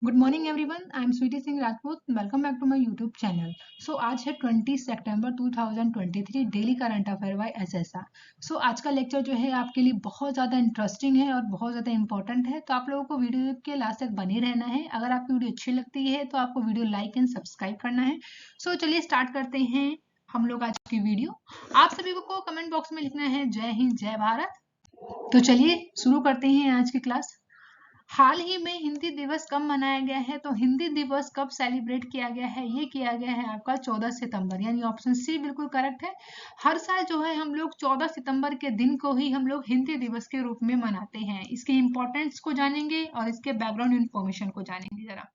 Good morning everyone, I am Sweety Singh Rajput. Welcome back to my YouTube channel. So आज है 20 सितंबर 2023, daily current affair by SSR. So आज का lecture जो है आपके लिए बहुत ज़्यादा इंटरेस्टिंग है और बहुत ज़्यादा इंपॉर्टेंट है, तो आप लोगों को वीडियो के लास्ट तक बने रहना है। अगर आपकी वीडियो अच्छी लगती है तो आपको वीडियो लाइक एंड सब्सक्राइब करना है। सो चलिए स्टार्ट करते हैं हम लोग आज की वीडियो। आप सभी को कमेंट बॉक्स में लिखना है जय हिंद जय भारत। तो चलिए शुरू करते हैं आज की क्लास। हाल ही में हिंदी दिवस कब मनाया गया है? तो हिंदी दिवस कब सेलिब्रेट किया गया है? ये किया गया है आपका 14 सितंबर, यानी ऑप्शन सी बिल्कुल करेक्ट है। हर साल जो है हम लोग 14 सितंबर के दिन को ही हम लोग हिंदी दिवस के रूप में मनाते हैं। इसके इम्पोर्टेंस को जानेंगे और इसके बैकग्राउंड इन्फॉर्मेशन को जानेंगे जरा।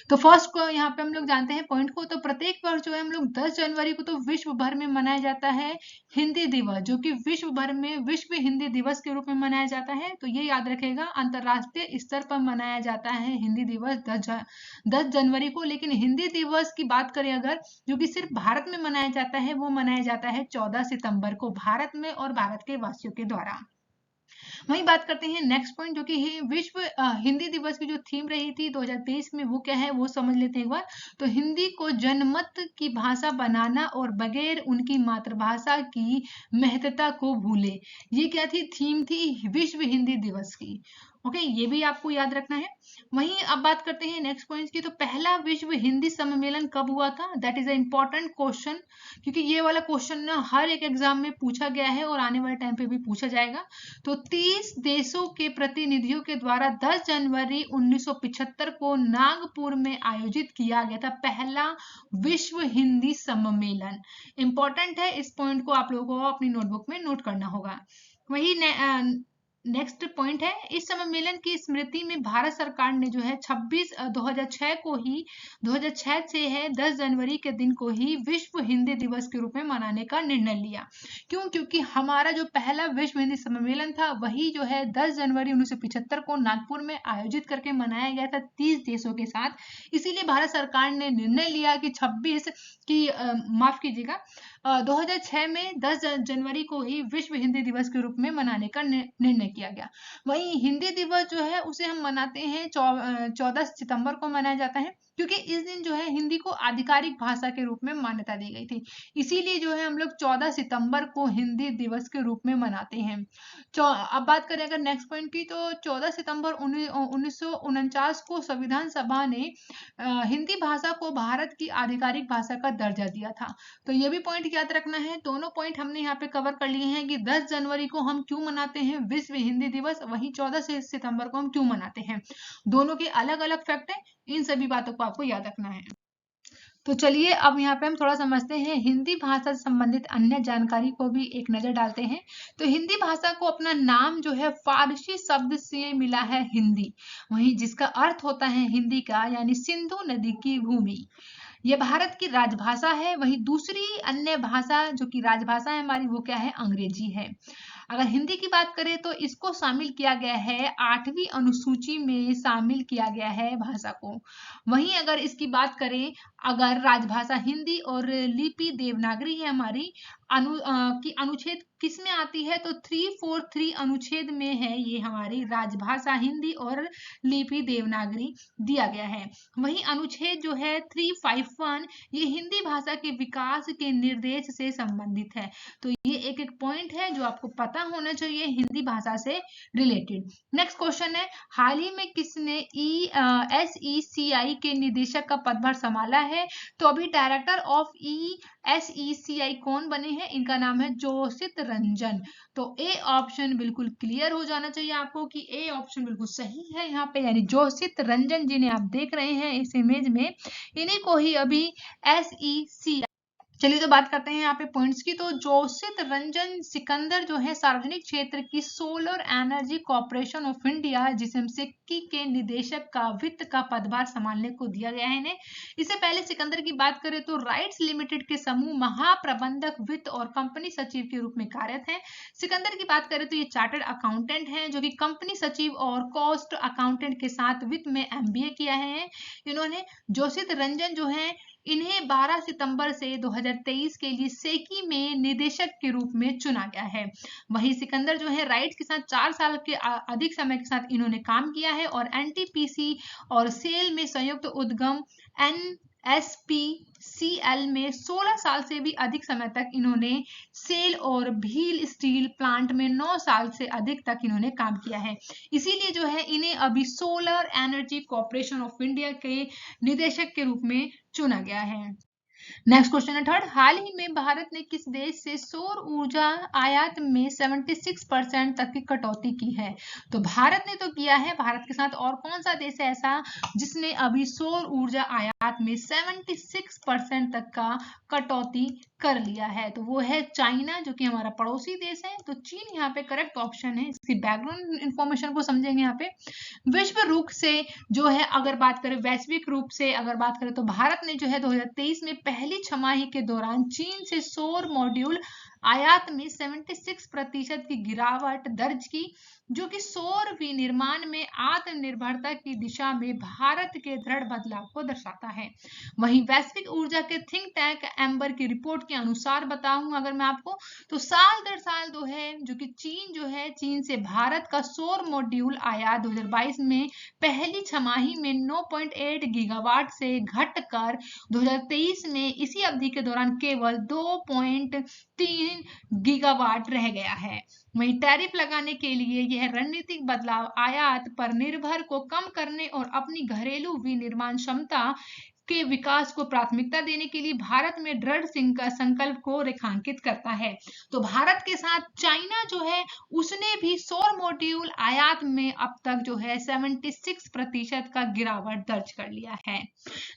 तो फर्स्ट को यहाँ पे हम लोग जानते हैं पॉइंट को। तो प्रत्येक वर्ष जो है हम लोग 10 जनवरी को तो विश्व भर में मनाया जाता है हिंदी दिवस, जो कि विश्व भर में विश्व हिंदी दिवस के रूप में मनाया जाता है। तो ये याद रखेगा, अंतरराष्ट्रीय स्तर पर मनाया जाता है हिंदी दिवस 10 जनवरी को। लेकिन हिंदी दिवस की बात करें अगर, जो कि सिर्फ भारत में मनाया जाता है, वो मनाया जाता है 14 सितंबर को भारत में और भारत के वासियों के द्वारा। वही बात करते हैं नेक्स्ट पॉइंट, जो कि विश्व हिंदी दिवस की जो थीम रही थी 2023 में, वो क्या है वो समझ लेते हैं एक बार। तो हिंदी को जनमत की भाषा बनाना और बगैर उनकी मातृभाषा की महत्ता को भूले, ये क्या थी? थीम थी विश्व हिंदी दिवस की। ओके, ये भी आपको याद रखना है। वहीं अब बात करते हैं नेक्स्ट पॉइंट की। तो पहला विश्व हिंदी सम्मेलन कब हुआ था? That is a important question, क्योंकि ये वाला क्वेश्चन ना हर एक एग्जाम में पूछा गया है और आने वाले टाइम पे भी पूछा जाएगा। तो 30 देशों के प्रतिनिधियों के द्वारा 10 जनवरी 1975 को नागपुर में आयोजित किया गया था पहला विश्व हिंदी सम्मेलन। इंपॉर्टेंट है, इस पॉइंट को आप लोगों को अपनी नोटबुक में नोट करना होगा। वही नेक्स्ट पॉइंट है, इस सम्मेलन की स्मृति में भारत सरकार ने जो है 2006 से है 10 जनवरी के दिन को ही विश्व हिंदी दिवस के रूप में मनाने का निर्णय लिया। क्यों? क्योंकि हमारा जो पहला विश्व हिंदी सम्मेलन था वही जो है 10 जनवरी 1975 को नागपुर में आयोजित करके मनाया गया था 30 देशों के साथ। इसीलिए भारत सरकार ने निर्णय लिया कि 26 की माफ कीजिएगा 2006 में 10 जनवरी को ही विश्व हिंदी दिवस के रूप में मनाने का निर्णय किया गया। वहीं हिंदी दिवस जो है उसे हम मनाते हैं 14 सितंबर को मनाया जाता है, क्योंकि इस दिन जो है हिंदी को आधिकारिक भाषा के रूप में मान्यता दी गई थी। इसीलिए जो है हम लोग 14 सितंबर को हिंदी दिवस के रूप में मनाते हैं। अब बात करें अगर नेक्स्ट पॉइंट की, तो 14 सितंबर 1949 को संविधान सभा ने हिंदी भाषा को भारत की आधिकारिक भाषा का दर्जा दिया था। तो ये भी पॉइंट याद रखना है। दोनों पॉइंट हमने यहाँ पे कवर कर लिए हैं कि 10 जनवरी को हम क्यों मनाते हैं विश्व हिंदी दिवस, वहीं 14 सितंबर को हम क्यों मनाते हैं। दोनों के अलग अलग फैक्ट है, इन सभी बातों को आपको याद रखना है। तो चलिए अब यहाँ पे हम थोड़ा समझते हैं हिंदी भाषा से संबंधित अन्य जानकारी को भी एक नजर डालते हैं। तो हिंदी भाषा को अपना नाम जो है फारसी शब्द से मिला है हिंदी, वहीं जिसका अर्थ होता है हिंदी का, यानी सिंधु नदी की भूमि। ये भारत की राजभाषा है। वहीं दूसरी अन्य भाषा जो कि राजभाषा है हमारी, वो क्या है? अंग्रेजी है। अगर हिंदी की बात करें तो इसको शामिल किया गया है 8वीं अनुसूची में, शामिल किया गया है भाषा को। वहीं अगर इसकी बात करें, अगर राजभाषा हिंदी और लिपि देवनागरी है हमारी, की अनुच्छेद किस में आती है? तो 343 अनुच्छेद में है ये हमारी राजभाषा हिंदी और लिपि देवनागरी दिया गया है। वहीं अनुच्छेद जो है 351, ये हिंदी भाषा के विकास के निर्देश से संबंधित है। तो ये एक एक पॉइंट है जो आपको पता होना चाहिए हिंदी भाषा से रिलेटेड। नेक्स्ट क्वेश्चन है, हाल ही में किसने SECI के निदेशक का पदभार संभाला है? तो अभी डायरेक्टर ऑफ SECI कौन बने हैं? इनका नाम है जोशित रंजन। तो ए ऑप्शन बिल्कुल क्लियर हो जाना चाहिए आपको कि ए ऑप्शन बिल्कुल सही है यहाँ पे, यानी जोशित रंजन जिन्हें आप देख रहे हैं इस इमेज में, इन्हीं को ही अभी SECI। चलिए तो बात करते हैं यहाँ पे पॉइंट्स की। तो जोशित रंजन सिकंदर जो है सार्वजनिक क्षेत्र की solar energy corporation of India, जिसम सिक्की के निदेशक का वित्त का पदभार संभालने को दिया गया है इन्हें। इससे पहले सिकंदर की बात करें तो राइट्स लिमिटेड के समूह महाप्रबंधक वित्त और कंपनी सचिव के रूप में कार्यरत हैं। सिकंदर की बात करें तो ये चार्टर्ड अकाउंटेंट हैं, जो कि कंपनी सचिव और कॉस्ट अकाउंटेंट के साथ वित्त में MBA किया है इन्होंने। जोशित रंजन जो है इन्हें 12 सितंबर से 2023 के लिए सेकी में निदेशक के रूप में चुना गया है। वही सिकंदर जो है राइट्स के साथ 4 साल के अधिक समय के साथ इन्होंने काम किया है और एनटीपीसी और सेल में संयुक्त उद्यम NSPCL में 16 साल से भी अधिक समय तक इन्होंने सेल और भील स्टील प्लांट में 9 साल से अधिक तक इन्होंने काम किया है। इसीलिए जो है इन्हें अभी solar energy corporation of India के निदेशक के रूप में चुना गया है। नेक्स्ट क्वेश्चन है थर्ड, हाल ही में भारत ने किस देश से सौर ऊर्जा आयात में 76% तक की कटौती की है? तो भारत ने तो किया है, भारत के साथ और कौन सा देश है ऐसा जिसने अभी सौर ऊर्जा आयात में 76% तक का कटौती कर लिया है? तो वो है चाइना, जो कि हमारा पड़ोसी देश है। तो चीन यहाँ पे करेक्ट ऑप्शन है। इसकी बैकग्राउंड इंफॉर्मेशन को समझेंगे यहाँ पे। विश्व रूप से जो है अगर बात करें, वैश्विक रूप से अगर बात करें, तो भारत ने जो है 2023 में पहली छमाही के दौरान चीन से सौर मॉड्यूल आयात में 76% की गिरावट दर्ज की, जो कि सौर विनिर्माण में आत्मनिर्भरता की दिशा में भारत के दृढ़ बदलाव को दर्शाता है। वहीं वैश्विक ऊर्जा के थिंक टैंक एम्बर की रिपोर्ट के अनुसार बताऊं अगर मैं आपको, तो साल दर साल जो है चीन से भारत का सौर मॉड्यूल आयात 2022 में पहली छमाही में 9.8 गीगावाट से घटकर 2023 में इसी अवधि के दौरान केवल 2.3 गीगावाट रह गया है। वहीं टैरिफ लगाने के लिए यह रणनीतिक बदलाव आयात पर निर्भर को कम करने और अपनी घरेलू विनिर्माण क्षमता के विकास को प्राथमिकता देने के लिए भारत में दृढ़ संकल्प को रेखांकित करता है। तो भारत के साथ चाइना जो है उसने भी सौर मॉड्यूल आयात में अब तक जो है 76% का गिरावट दर्ज कर लिया है।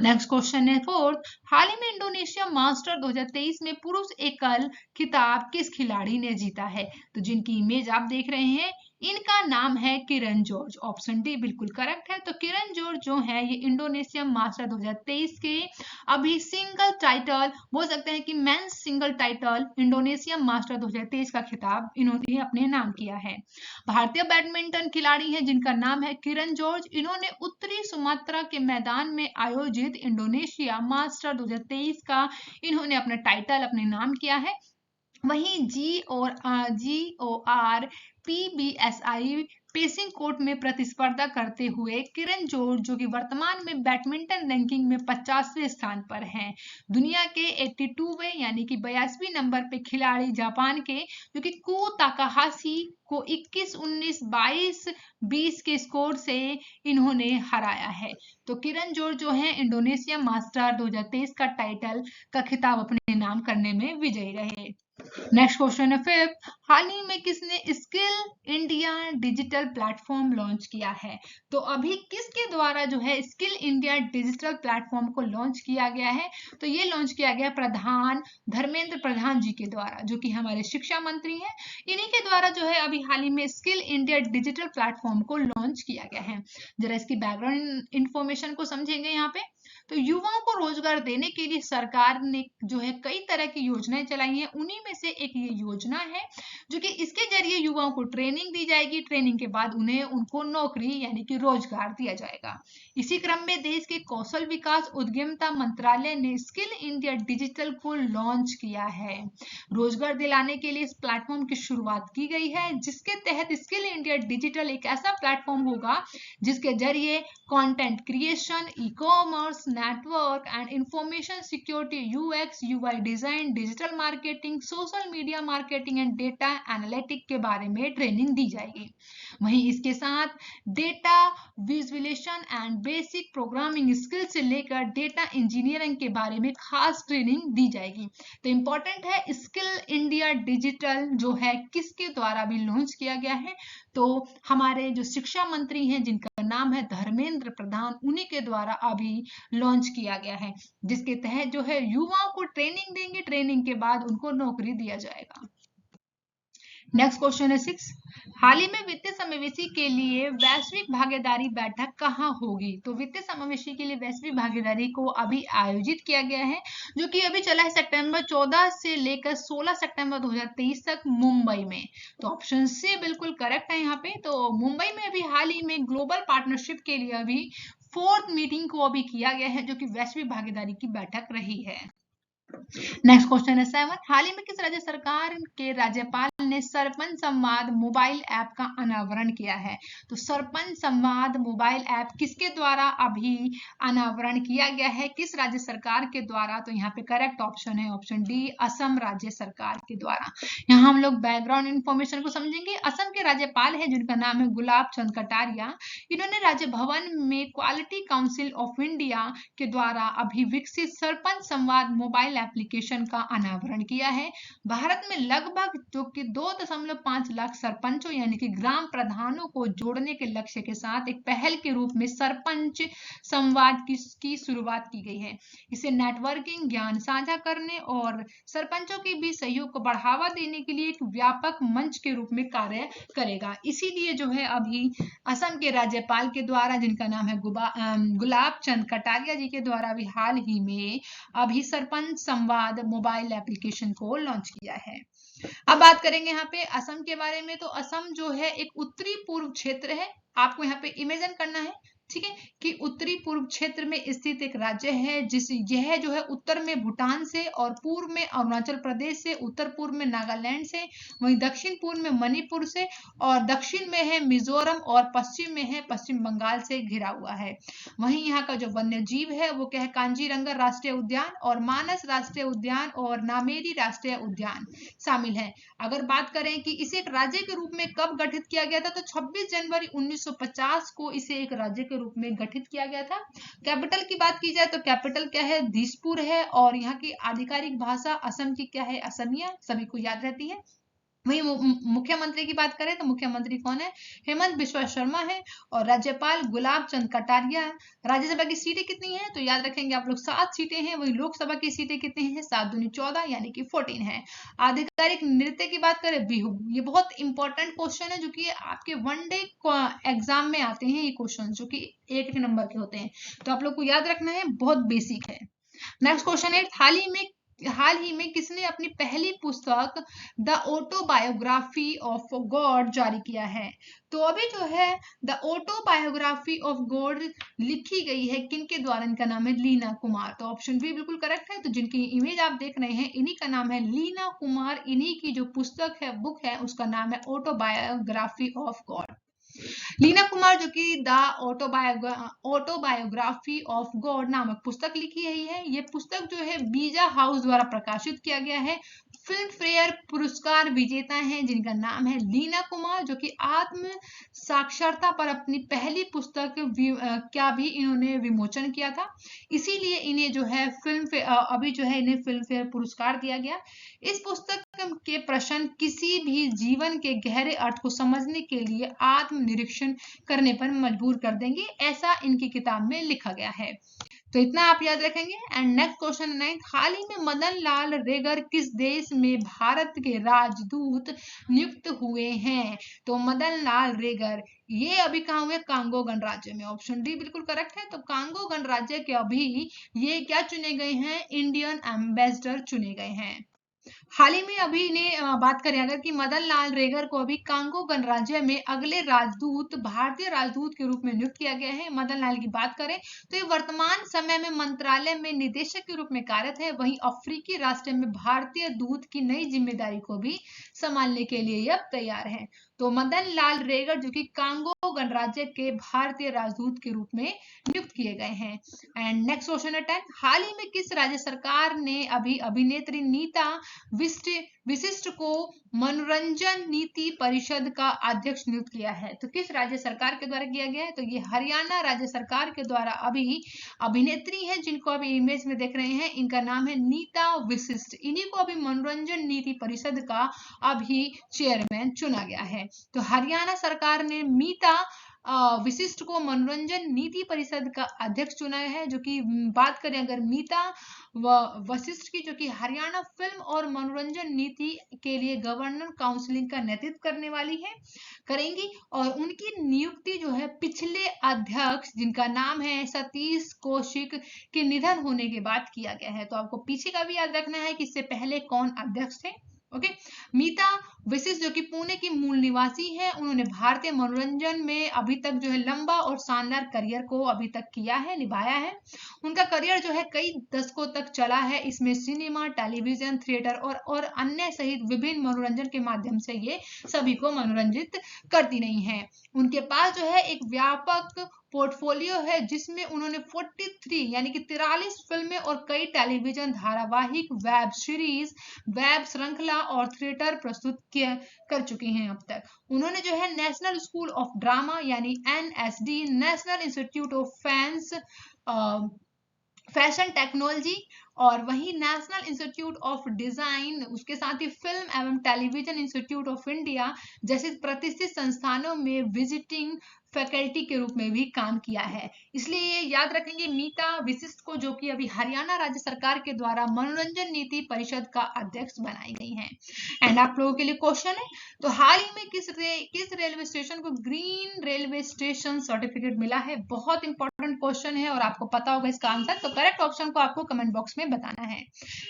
नेक्स्ट क्वेश्चन है फोर्थ, हाल ही में इंडोनेशिया मास्टर 2023 में पुरुष एकल खिताब किस खिलाड़ी ने जीता है? तो जिनकी इमेज आप देख रहे हैं इनका नाम है किरण जॉर्ज। ऑप्शन डी बिल्कुल करेक्ट है। तो किरण जॉर्ज जो है ये इंडोनेशिया मास्टर 2023 के अभी सिंगल टाइटल बोल सकते हैं कि men's single title Indonesia master 2023 का खिताब इन्होंने अपने नाम किया है। भारतीय बैडमिंटन खिलाड़ी है जिनका नाम है किरण जॉर्ज। इन्होंने उत्तरी सुमात्रा के मैदान में आयोजित इंडोनेशिया मास्टर 2023 का इन्होंने अपना टाइटल अपने नाम किया है। वहीं GOR PBSI पेसिंग कोर्ट में प्रतिस्पर्धा करते हुए किरण जॉर्ज जो कि वर्तमान में बैडमिंटन रैंकिंग में 50वें स्थान पर हैं। दुनिया के 82वें यानी कि 82वें नंबर पे खिलाड़ी जापान के जो कि कू ताकाहाशी को 21-19, 22-20 के स्कोर से इन्होंने हराया है। तो किरण जॉर्ज जो है इंडोनेशिया मास्टर 2023 का टाइटल का खिताब अपने नाम करने में विजयी रहे। नेक्स्ट क्वेश्चन है फिफ्थ, हाल ही में किसने skill India digital platform launch किया है? तो अभी किसके द्वारा जो है स्किल इंडिया डिजिटल प्लेटफॉर्म को लॉन्च किया गया है? तो ये लॉन्च किया गया धर्मेंद्र प्रधान जी के द्वारा, जो कि हमारे शिक्षा मंत्री हैं। इन्हीं के द्वारा जो है अभी हाल ही में स्किल इंडिया डिजिटल प्लेटफॉर्म को लॉन्च किया गया है। जरा इसकी बैकग्राउंड इंफॉर्मेशन को समझेंगे यहाँ पे। तो युवाओं को रोजगार देने के लिए सरकार ने जो है कई तरह की योजनाएं चलाई हैं। उन्हीं में से एक ये योजना है जो कि इसके जरिए युवाओं को ट्रेनिंग दी जाएगी। ट्रेनिंग के बाद उनको नौकरी यानी कि रोजगार दिया जाएगा। इसी क्रम में देश के कौशल विकास उद्यमिता मंत्रालय ने स्किल इंडिया डिजिटल को लॉन्च किया है। रोजगार दिलाने के लिए इस प्लेटफॉर्म की शुरुआत की गई है, जिसके तहत स्किल इंडिया डिजिटल एक ऐसा प्लेटफॉर्म होगा जिसके जरिए content creation, e commerce, network and information security, UX UI design, digital marketing, social media marketing and data analytic के बारे में ट्रेनिंग दी जाएगी। वहीं इसके साथ data visualisation and basic programming skill से लेकर डेटा इंजीनियरिंग के बारे में खास ट्रेनिंग दी जाएगी। तो इंपॉर्टेंट है, स्किल इंडिया डिजिटल जो है किसके द्वारा भी लॉन्च किया गया है? तो हमारे जो शिक्षा मंत्री हैं जिनका नाम है धर्मेंद्र प्रधान, उन्हीं के द्वारा अभी लॉन्च किया गया है, जिसके तहत जो है युवाओं को ट्रेनिंग देंगे। ट्रेनिंग के बाद उनको नौकरी दिया जाएगा। नेक्स्ट क्वेश्चन है 6, हाल ही में वित्तीय समावेशी के लिए वैश्विक भागीदारी बैठक कहाँ होगी? तो वित्तीय समावेशी के लिए वैश्विक भागीदारी को अभी आयोजित किया गया है, जो कि अभी चला है सितंबर 14 से लेकर 16 सितंबर 2023 तक मुंबई में। तो ऑप्शन सी बिल्कुल करेक्ट है यहाँ पे। तो मुंबई में अभी हाल ही में ग्लोबल पार्टनरशिप के लिए अभी 4th मीटिंग को अभी किया गया है, जो कि वैश्विक भागीदारी की बैठक रही है। नेक्स्ट क्वेश्चन है 7। हाल ही में किस राज्य सरकार के राज्यपाल ने सरपंच संवाद मोबाइल ऐप का अनावरण किया है? तो सरपंच संवाद मोबाइल ऐप किसके द्वारा अभी अनावरण किया गया है, किस राज्य सरकार के द्वारा? तो यहाँ पे करेक्ट ऑप्शन है ऑप्शन डी, असम राज्य सरकार के द्वारा। यहाँ हम लोग बैकग्राउंड इंफॉर्मेशन को समझेंगे। असम के राज्यपाल है जिनका नाम है गुलाब चंद कटारिया। इन्होंने राज्य भवन में क्वालिटी काउंसिल ऑफ इंडिया के द्वारा अभी विकसित सरपंच संवाद मोबाइल एप्लीकेशन का अनावरण किया है। भारत में लगभग जो कि 2.5 लाख सरपंचों यानी कि ग्राम प्रधानों को जोड़ने के लक्ष्य के साथ एक पहल के रूप में सरपंच संवाद की शुरुआत की गई है। इसे नेटवर्किंग, ज्ञान साझा करने और सरपंचों के बीच सहयोग को बढ़ावा देने के लिए एक व्यापक मंच के रूप में कार्य करेगा। इसीलिए जो है अभी असम के राज्यपाल के द्वारा, जिनका नाम है गुलाब चंद कटारिया जी के द्वारा, अभी हाल ही में अभी सरपंच संवाद मोबाइल एप्लीकेशन को लॉन्च किया है। अब बात करेंगे यहाँ पे असम के बारे में। तो असम जो है एक उत्तरी पूर्व क्षेत्र है। आपको यहाँ पे इमेजिन करना है, ठीक है, कि उत्तरी पूर्व क्षेत्र में स्थित एक राज्य है यह जो है उत्तर में भूटान से और पूर्व में अरुणाचल प्रदेश से, उत्तर पूर्व में नागालैंड से, वहीं दक्षिण पूर्व में मणिपुर से, और दक्षिण में है मिजोरम, और पश्चिम में है पश्चिम बंगाल से घिरा हुआ है। वहीं यहाँ का जो वन्य जीव है वो क्या है, कांजीरंगा राष्ट्रीय उद्यान और मानस राष्ट्रीय उद्यान और नामेरी राष्ट्रीय उद्यान शामिल है। अगर बात करें कि इसे एक राज्य के रूप में कब गठित किया गया था, तो 26 जनवरी 1950 को इसे एक राज्य के रूप में गठित किया गया था। कैपिटल की बात की जाए तो कैपिटल क्या है, दिसपुर है, और यहाँ की आधिकारिक भाषा असम की क्या है, असमिया, सभी को याद रहती है। वही मुख्यमंत्री की बात करें तो मुख्यमंत्री कौन है, हेमंत बिश्वा शर्मा है, और राज्यपाल गुलाब चंद कटारिया है। राज्यसभा की सीटें कितनी हैं, तो याद रखेंगे आप लोग 7 सीटें हैं। वही लोकसभा की सीटें कितनी हैं, 7 दूनी 14 यानी कि 14 है। आधिकारिक नृत्य की बात करें, बिहू। ये बहुत इंपॉर्टेंट क्वेश्चन है जो कि आपके वनडे एग्जाम में आते हैं ये क्वेश्चन, जो कि 1 नंबर के होते हैं, तो आप लोग को याद रखना है, बहुत बेसिक है। नेक्स्ट क्वेश्चन है, हाल ही में किसने अपनी पहली पुस्तक द ऑटोबायोग्राफी ऑफ गॉड जारी किया है? तो अभी जो है द ऑटोबायोग्राफी ऑफ गॉड लिखी गई है किनके द्वारा? इनका नाम है लीना कुमार। तो ऑप्शन बी बिल्कुल करेक्ट है। तो जिनकी इमेज आप देख रहे हैं इन्हीं का नाम है लीना कुमार। इन्हीं की जो पुस्तक है, बुक है, उसका नाम है autobiography of God. Leena Kumar जो कि द ऑटोबायोग्राफी ऑफ गॉड नामक पुस्तक लिखी है। ये पुस्तक जो है बीजा हाउस द्वारा प्रकाशित किया गया है। फिल्म फेयर पुरस्कार विजेता हैं जिनका नाम है लीना कुमार, जो कि आत्म साक्षरता पर अपनी पहली पुस्तक क्या भी इन्होंने विमोचन किया था। इसीलिए इन्हें जो है अभी जो है इन्हें फिल्म फेयर पुरस्कार दिया गया। इस पुस्तक के प्रश्न किसी भी जीवन के गहरे अर्थ को समझने के लिए आत्मनिरीक्षण करने पर मजबूर कर देंगे, ऐसा इनकी किताब में लिखा गया है। तो इतना आप याद रखेंगे। एंड नेक्स्ट क्वेश्चन 9, हाल ही में मदन लाल रेगर किस देश में भारत के राजदूत नियुक्त हुए हैं? तो मदन लाल रेगर ये अभी कहाँ हुए, कांगो गणराज्य में। ऑप्शन डी बिल्कुल करेक्ट है। तो कांगो गणराज्य के अभी ये क्या चुने गए हैं, इंडियन एम्बेसडर चुने गए हैं। हाल ही में अभी ने बात करें अगर कि मदन लाल रेगर को अभी कांगो गणराज्य में अगले राजदूत, भारतीय राजदूत के रूप में नियुक्त किया गया है। मदन लाल की बात करें तो ये वर्तमान समय में मंत्रालय में निदेशक के रूप में कार्यरत है। वहीं अफ्रीकी राष्ट्र में भारतीय दूत की नई जिम्मेदारी को भी संभालने के लिए अब तैयार है। तो मदन लाल रेगर जो कि कांगो गणराज्य के भारतीय राजदूत के रूप में नियुक्त किए गए हैं। एंड नेक्स्ट क्वेश्चन है 10, हाल ही में किस राज्य सरकार ने अभी अभिनेत्री नीता विशिष्ट को मनोरंजन नीति परिषद का अध्यक्ष नियुक्त किया है? तो किस राज्य सरकार के द्वारा किया गया है? तो ये हरियाणा राज्य सरकार के द्वारा अभी अभिनेत्री है जिनको अभी इमेज में देख रहे हैं, इनका नाम है नीता विशिष्ट। इन्हीं को अभी मनोरंजन नीति परिषद का अभी चेयरमैन चुना गया है। तो हरियाणा सरकार ने नीता विशिष्ट को मनोरंजन नीति परिषद का अध्यक्ष चुना है। जो कि बात करें अगर नीता वशिष्ठ की, जो कि हरियाणा फिल्म और मनोरंजन नीति के लिए गवर्नर काउंसिलिंग का नेतृत्व करने वाली है, करेंगी। और उनकी नियुक्ति जो है पिछले अध्यक्ष जिनका नाम है सतीश कौशिक के निधन होने के बाद किया गया है। तो आपको पीछे का भी याद रखना है कि इससे पहले कौन अध्यक्ष थे। ओके। मीता विशिष्ट जो कि पुणे की मूल निवासी है, उन्होंने भारतीय मनोरंजन में अभी तक जो है लंबा और शानदार करियर को अभी तक किया है, निभाया है। उनका करियर जो है कई दशकों तक चला है। इसमें सिनेमा, टेलीविजन, थिएटर और अन्य सहित विभिन्न मनोरंजन के माध्यम से ये सभी को मनोरंजित करती रही हैं। उनके पास जो है एक व्यापक पोर्टफोलियो है जिसमें उन्होंने 43 यानी कि 43 फिल्में और कई टेलीविजन धारावाहिक, वेब सीरीज, वेब श्रृंखला और थिएटर प्रस्तुत किए कर चुकी हैं अब तक। उन्होंने जो है नेशनल स्कूल ऑफ ड्रामा यानी NSD, national institute of fashion technology और वही नेशनल इंस्टीट्यूट ऑफ डिजाइन, उसके साथ ही फिल्म एवं टेलीविजन इंस्टीट्यूट ऑफ इंडिया जैसे प्रतिष्ठित संस्थानों में विजिटिंग फैकल्टी के रूप में भी काम किया है। इसलिए ये याद रखेंगे मीता विशिष्ट को, जो कि अभी हरियाणा राज्य सरकार के द्वारा मनोरंजन नीति परिषद का अध्यक्ष बनाई गई हैं। एंड आप लोगों के लिए क्वेश्चन है, तो हाल ही में किस रेलवे स्टेशन को ग्रीन रेलवे स्टेशन सर्टिफिकेट मिला है? बहुत इंपॉर्टेंट क्वेश्चन है और आपको पता होगा इसका आंसर, तो करेक्ट ऑप्शन को आपको कमेंट बॉक्स में बताना है।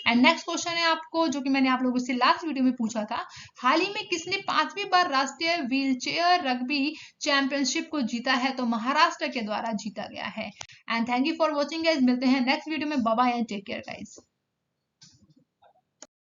एंड नेक्स्ट क्वेश्चन है आपको, जो कि मैंने आप लोगों से लास्ट वीडियो में पूछा था, हाल ही में किसने 5वीं बार राष्ट्रीय व्हीलचेयर रग्बी चैंपियनशिप को जीता है? तो महाराष्ट्र के द्वारा जीता गया है। And thank you for watching guys, मिलते हैं नेक्स्ट वीडियो में। Bye bye and take care guys.